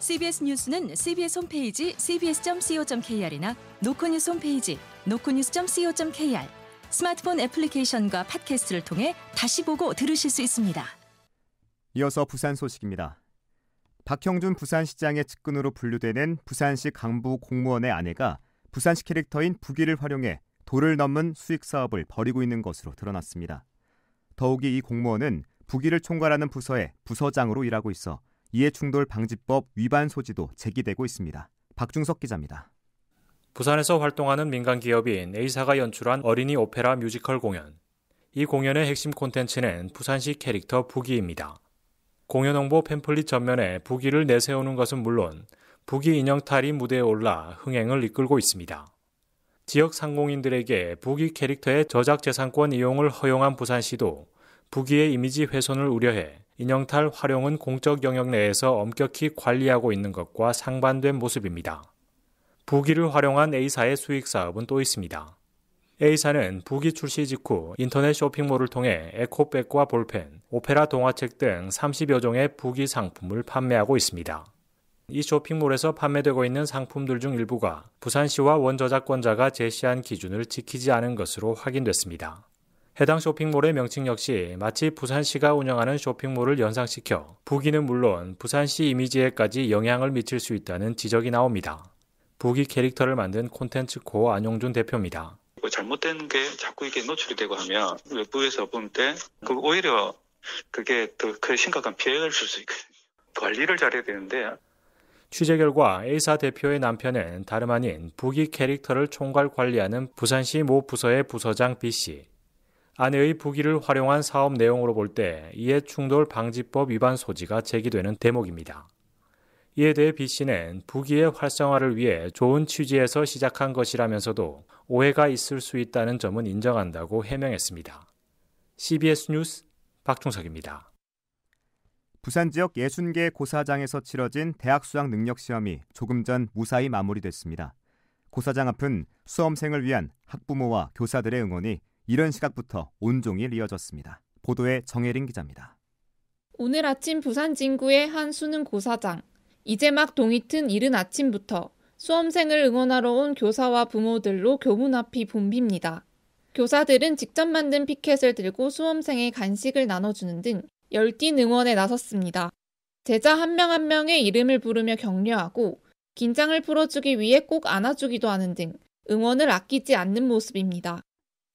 CBS 뉴스는 CBS 홈페이지 cbs.co.kr이나 노컷뉴스 홈페이지 노컷뉴스.co.kr, 스마트폰 애플리케이션과 팟캐스트를 통해 다시 보고 들으실 수 있습니다. 이어서 부산 소식입니다. 박형준 부산시장의 측근으로 분류되는 부산시 강부 공무원의 아내가 부산시 캐릭터인 부기를 활용해 도를 넘은 수익 사업을 벌이고 있는 것으로 드러났습니다. 더욱이 이 공무원은 부기를 총괄하는 부서의 부서장으로 일하고 있어 이해충돌 방지법 위반 소지도 제기되고 있습니다. 박중석 기자입니다. 부산에서 활동하는 민간 기업인 A사가 연출한 어린이 오페라 뮤지컬 공연. 이 공연의 핵심 콘텐츠는 부산시 캐릭터 부기입니다. 공연 홍보 팸플릿 전면에 부기를 내세우는 것은 물론 부기 인형 탈이 무대에 올라 흥행을 이끌고 있습니다. 지역 상공인들에게 부기 캐릭터의 저작재산권 이용을 허용한 부산시도 부기의 이미지 훼손을 우려해 인형탈 활용은 공적 영역 내에서 엄격히 관리하고 있는 것과 상반된 모습입니다. 부기를 활용한 A사의 수익 사업은 또 있습니다. A사는 부기 출시 직후 인터넷 쇼핑몰을 통해 에코백과 볼펜, 오페라 동화책 등 30여 종의 부기 상품을 판매하고 있습니다. 이 쇼핑몰에서 판매되고 있는 상품들 중 일부가 부산시와 원저작권자가 제시한 기준을 지키지 않은 것으로 확인됐습니다. 해당 쇼핑몰의 명칭 역시 마치 부산시가 운영하는 쇼핑몰을 연상시켜 부기는 물론 부산시 이미지에까지 영향을 미칠 수 있다는 지적이 나옵니다. 부기 캐릭터를 만든 콘텐츠코 안용준 대표입니다. 잘못된 게 자꾸 이게 노출이 되고 하면 외부에서 볼 때 오히려 그게 더 큰 심각한 피해를 줄 수 있거든요. 관리를 잘해야 되는데. 취재 결과 A사 대표의 남편은 다름 아닌 부기 캐릭터를 총괄 관리하는 부산시 모 부서의 부서장 B씨. 아내의 부기를 활용한 사업 내용으로 볼 때 이해충돌 방지법 위반 소지가 제기되는 대목입니다. 이에 대해 B씨는 부기의 활성화를 위해 좋은 취지에서 시작한 것이라면서도 오해가 있을 수 있다는 점은 인정한다고 해명했습니다. CBS 뉴스 박중석입니다. 부산 지역 60개 고사장에서 치러진 대학 수학 능력 시험이 조금 전 무사히 마무리됐습니다. 고사장 앞은 수험생을 위한 학부모와 교사들의 응원이 이른 시각부터 온종일 이어졌습니다. 보도에 정혜린 기자입니다. 오늘 아침 부산 진구의 한 수능 고사장. 이제 막 동이 튼 이른 아침부터 수험생을 응원하러 온 교사와 부모들로 교문 앞이 붐빕니다. 교사들은 직접 만든 피켓을 들고 수험생의 간식을 나눠주는 등 열띤 응원에 나섰습니다. 제자 한 명 한 명의 이름을 부르며 격려하고 긴장을 풀어주기 위해 꼭 안아주기도 하는 등 응원을 아끼지 않는 모습입니다.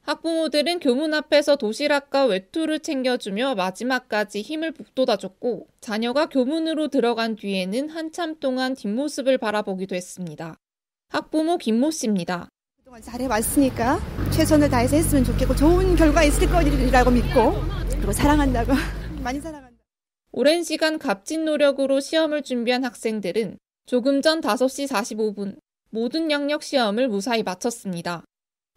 학부모들은 교문 앞에서 도시락과 외투를 챙겨주며 마지막까지 힘을 북돋아줬고 자녀가 교문으로 들어간 뒤에는 한참 동안 뒷모습을 바라보기도 했습니다. 학부모 김모 씨입니다. 그동안 잘해왔으니까 최선을 다해서 했으면 좋겠고 좋은 결과 있을 거리라고 믿고 그리고 사랑한다고 많이 사랑한다. 오랜 시간 값진 노력으로 시험을 준비한 학생들은 조금 전 5시 45분 모든 영역 시험을 무사히 마쳤습니다.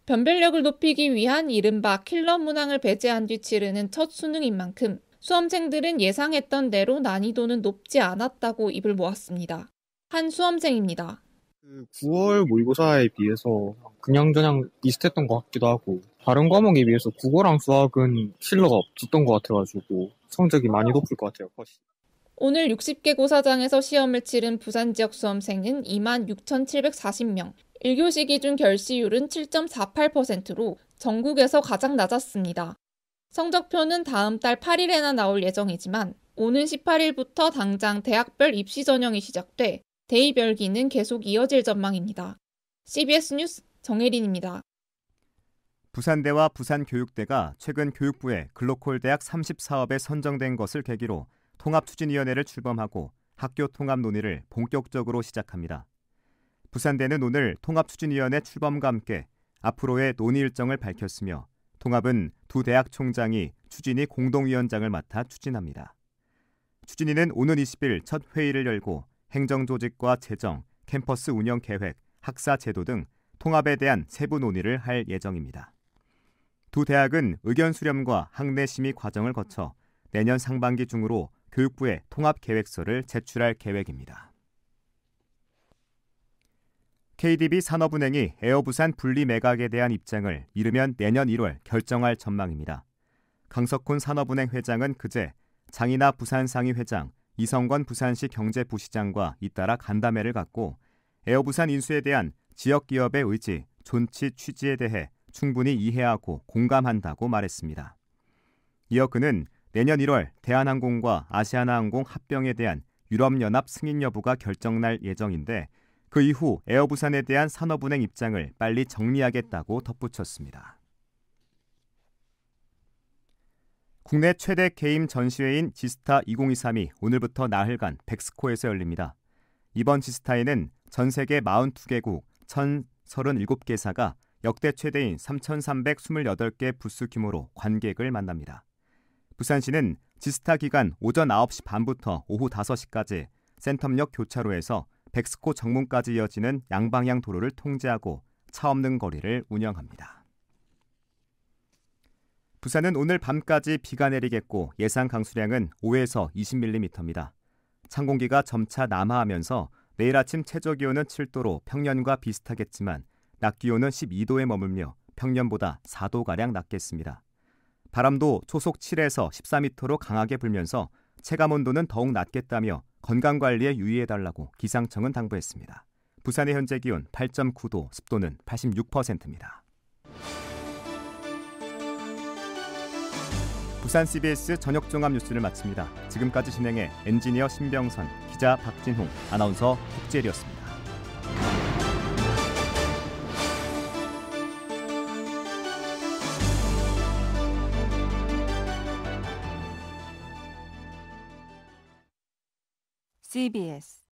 변별력을 높이기 위한 이른바 킬러 문항을 배제한 뒤 치르는 첫 수능인 만큼 수험생들은 예상했던 대로 난이도는 높지 않았다고 입을 모았습니다. 한 수험생입니다. 9월 모의고사에 비해서 그냥저냥 비슷했던 것 같기도 하고 다른 과목에 비해서 국어랑 수학은 킬러가 없었던 것 같아가지고 성적이 많이 높을 것 같아요. 오늘 60개 고사장에서 시험을 치른 부산 지역 수험생은 26,740명. 1교시 기준 결시율은 7.48%로 전국에서 가장 낮았습니다. 성적표는 다음 달 8일에나 나올 예정이지만 오는 18일부터 당장 대학별 입시 전형이 시작돼 대의별기는 계속 이어질 전망입니다. CBS 뉴스 정혜린입니다. 부산대와 부산교육대가 최근 교육부에 글로컬 대학 30사업에 선정된 것을 계기로 통합추진위원회를 출범하고 학교 통합 논의를 본격적으로 시작합니다. 부산대는 오늘 통합추진위원회 출범과 함께 앞으로의 논의 일정을 밝혔으며 통합은 두 대학 총장이 추진위 공동위원장을 맡아 추진합니다. 추진위는 오는 20일 첫 회의를 열고 행정조직과 재정, 캠퍼스 운영 계획, 학사 제도 등 통합에 대한 세부 논의를 할 예정입니다. 두 대학은 의견 수렴과 학내 심의 과정을 거쳐 내년 상반기 중으로 교육부에 통합 계획서를 제출할 계획입니다. KDB 산업은행이 에어부산 분리 매각에 대한 입장을 이르면 내년 1월 결정할 전망입니다. 강석훈 산업은행 회장은 그제 장이나 부산상위 회장, 이성건 부산시 경제부시장과 잇따라 간담회를 갖고 에어부산 인수에 대한 지역기업의 의지, 존치 취지에 대해 충분히 이해하고 공감한다고 말했습니다. 이어 그는 내년 1월 대한항공과 아시아나항공 합병에 대한 유럽연합 승인 여부가 결정날 예정인데 그 이후 에어부산에 대한 산업은행 입장을 빨리 정리하겠다고 덧붙였습니다. 국내 최대 게임 전시회인 지스타 2023이 오늘부터 나흘간 백스코에서 열립니다. 이번 지스타에는 전 세계 42개국 1,037개사가 역대 최대인 3,328개 부스 규모로 관객을 만납니다. 부산시는 지스타 기간 오전 9시 반부터 오후 5시까지 센텀역 교차로에서 백스코 정문까지 이어지는 양방향 도로를 통제하고 차 없는 거리를 운영합니다. 부산은 오늘 밤까지 비가 내리겠고 예상 강수량은 5에서 20mm입니다. 찬 공기가 점차 남하하면서 내일 아침 최저기온은 7도로 평년과 비슷하겠지만 낮 기온은 12도에 머물며 평년보다 4도가량 낮겠습니다. 바람도 초속 7에서 14m로 강하게 불면서 체감온도는 더욱 낮겠다며 건강관리에 유의해달라고 기상청은 당부했습니다. 부산의 현재 기온 8.9도, 습도는 86%입니다. 부산 CBS 저녁 종합 뉴스를 마칩니다. 지금까지 진행해 엔지니어 신병선, 기자 박진홍, 아나운서 국재리였습니다. CBS